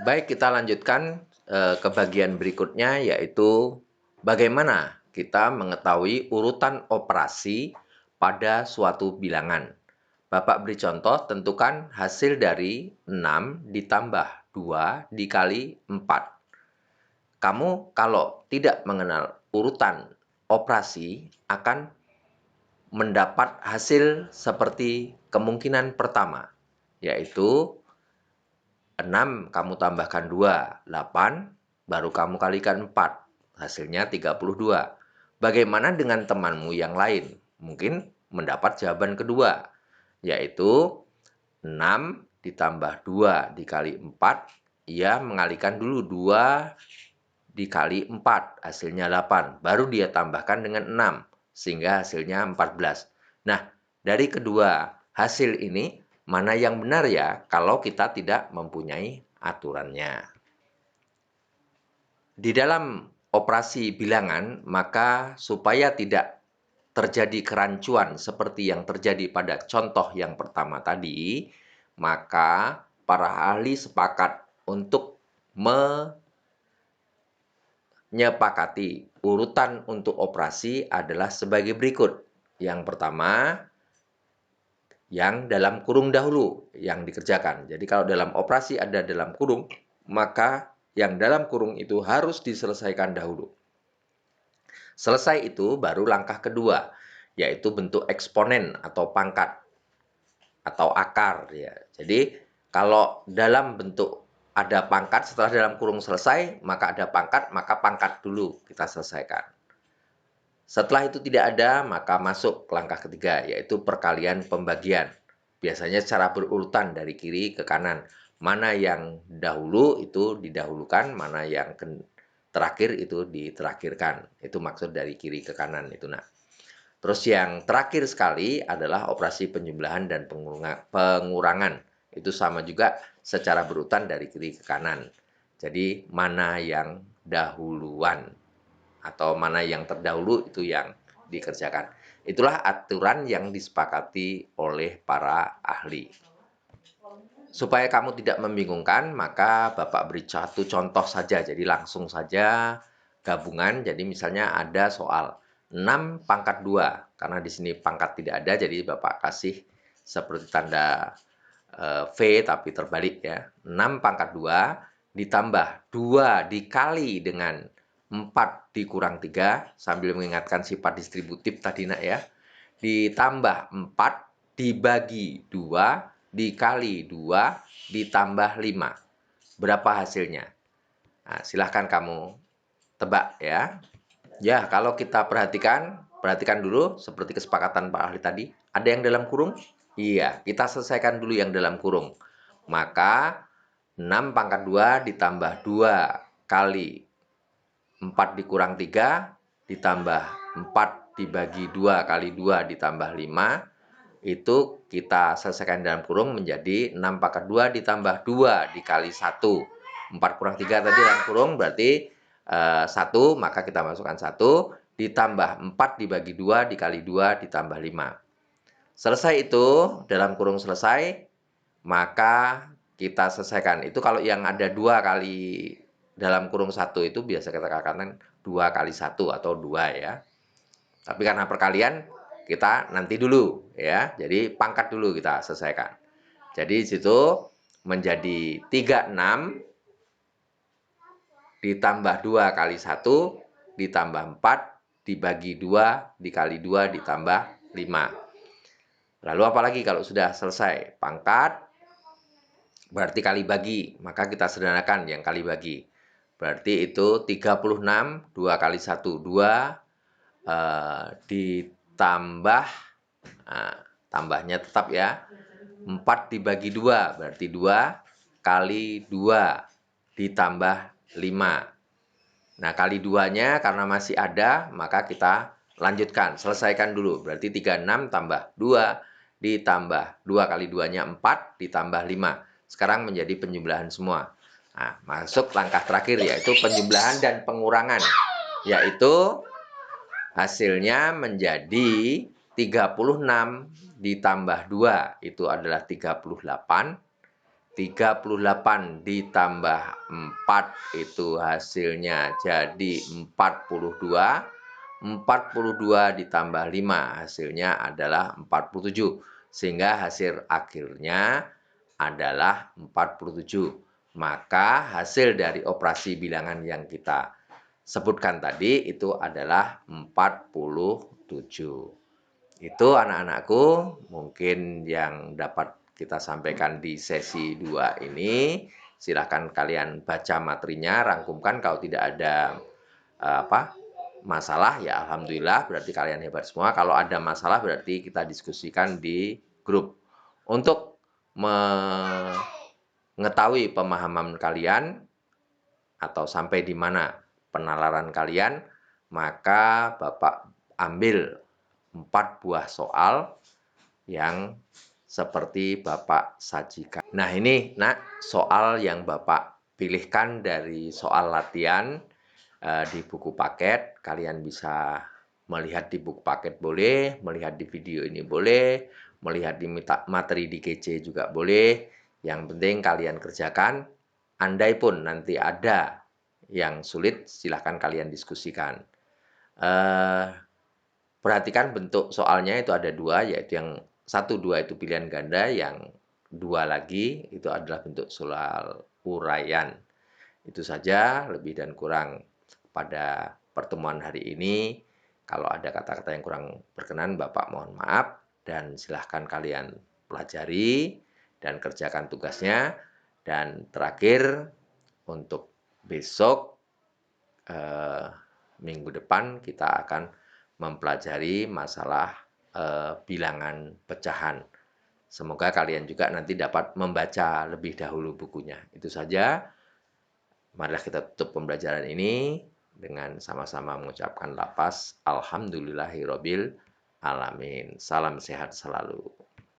Baik, kita lanjutkan ke bagian berikutnya, yaitu bagaimana kita mengetahui urutan operasi pada suatu bilangan. Bapak beri contoh, tentukan hasil dari 6 ditambah 2 dikali 4. Kamu kalau tidak mengenal urutan operasi akan mendapat hasil seperti kemungkinan pertama, yaitu 6 kamu tambahkan 2, 8, baru kamu kalikan 4, hasilnya 32. Bagaimana dengan temanmu yang lain? Mungkin mendapat jawaban kedua, yaitu 6 ditambah 2 dikali 4, ia mengalihkan dulu 2 dikali 4, hasilnya 8, baru dia tambahkan dengan 6, sehingga hasilnya 14. Nah, dari kedua hasil ini, mana yang benar ya kalau kita tidak mempunyai aturannya. Di dalam operasi bilangan, maka supaya tidak terjadi kerancuan seperti yang terjadi pada contoh yang pertama tadi, maka para ahli sepakat untuk menyepakati urutan untuk operasi adalah sebagai berikut. Yang pertama, yang dalam kurung dahulu yang dikerjakan. Jadi kalau dalam operasi ada dalam kurung, maka yang dalam kurung itu harus diselesaikan dahulu. Selesai itu baru langkah kedua, yaitu bentuk eksponen atau pangkat atau akar ya. Jadi kalau dalam bentuk ada pangkat, setelah dalam kurung selesai, maka ada pangkat, maka pangkat dulu kita selesaikan. Setelah itu tidak ada, maka masuk ke langkah ketiga, yaitu perkalian pembagian. Biasanya secara berurutan dari kiri ke kanan. Mana yang dahulu itu didahulukan, mana yang terakhir itu diterakhirkan. Itu maksud dari kiri ke kanan itu. Nah, terus yang terakhir sekali adalah operasi penjumlahan dan pengurangan. Itu sama juga secara berurutan dari kiri ke kanan. Jadi mana yang dahuluan atau mana yang terdahulu itu yang dikerjakan. Itulah aturan yang disepakati oleh para ahli. Supaya kamu tidak membingungkan, maka Bapak beri satu contoh saja. Jadi langsung saja gabungan. Jadi misalnya ada soal 6 pangkat 2. Karena di sini pangkat tidak ada, jadi Bapak kasih seperti tanda V tapi terbalik ya. 6 pangkat 2 ditambah 2 dikali dengan 4 dikurang 3, sambil mengingatkan sifat distributif tadi nak ya. Ditambah 4 dibagi 2 dikali 2 ditambah 5. Berapa hasilnya? Nah, silahkan kamu tebak ya. Ya, kalau kita perhatikan dulu seperti kesepakatan Pak ahli tadi. Ada yang dalam kurung? Iya, kita selesaikan dulu yang dalam kurung. Maka 6 pangkat 2 ditambah 2 kali 4 dikurang 3 ditambah 4 dibagi 2 kali 2 ditambah 5, itu kita selesaikan dalam kurung menjadi 6 pangkat 2 ditambah 2 dikali 1. 4 kurang 3 tadi dalam kurung berarti 1, maka kita masukkan 1, ditambah 4 dibagi 2 dikali 2 ditambah 5. Selesai itu, dalam kurung selesai, maka kita selesaikan. Itu kalau yang ada 2 kali dalam kurung 1 itu biasa kita katakan 2 kali 1 atau 2 ya. Tapi karena perkalian kita nanti dulu ya. Jadi pangkat dulu kita selesaikan. Jadi di situ menjadi 36 ditambah 2 kali 1 ditambah 4 dibagi 2 dikali 2 ditambah 5. Lalu apalagi kalau sudah selesai? Pangkat berarti kali bagi, maka kita sederhanakan yang kali bagi. Berarti itu 36, 2 kali 1, 2, ditambah, nah, tambahnya tetap ya, 4 dibagi 2, berarti 2 kali 2, ditambah 5. Nah, kali 2-nya karena masih ada, maka kita lanjutkan, selesaikan dulu. Berarti 36 tambah 2, ditambah 2 kali 2-nya 4, ditambah 5. Sekarang menjadi penjumlahan semua. Nah, masuk langkah terakhir yaitu penjumlahan dan pengurangan. Yaitu hasilnya menjadi 36 ditambah 2, itu adalah 38. 38 ditambah 4 itu hasilnya jadi 42. 42 ditambah 5 hasilnya adalah 47. Sehingga hasil akhirnya adalah 47. Maka hasil dari operasi bilangan yang kita sebutkan tadi itu adalah 47. Itu anak-anakku mungkin yang dapat kita sampaikan di sesi 2 ini. Silakan kalian baca materinya, rangkumkan kalau tidak ada masalah ya alhamdulillah berarti kalian hebat semua. Kalau ada masalah berarti kita diskusikan di grup. Untuk mengetahui pemahaman kalian atau sampai di mana penalaran kalian, maka Bapak ambil 4 buah soal yang seperti Bapak sajikan. Nah ini nak soal yang Bapak pilihkan dari soal latihan di buku paket. Kalian bisa melihat di buku paket boleh, melihat di video ini boleh, melihat di materi di GC juga boleh. Yang penting kalian kerjakan. Andai pun nanti ada yang sulit, silahkan kalian diskusikan. Perhatikan bentuk soalnya itu ada 2, yaitu yang 1, 2 itu pilihan ganda, yang 2 lagi itu adalah bentuk soal uraian. Itu saja lebih dan kurang pada pertemuan hari ini. Kalau ada kata-kata yang kurang berkenan, Bapak mohon maaf, dan silahkan kalian pelajari dan kerjakan tugasnya. Dan terakhir, untuk besok minggu depan kita akan mempelajari masalah bilangan pecahan. Semoga kalian juga nanti dapat membaca lebih dahulu bukunya. Itu saja. Marilah kita tutup pembelajaran ini dengan sama-sama mengucapkan lafaz Alhamdulillahirobbil alamin. Salam sehat selalu.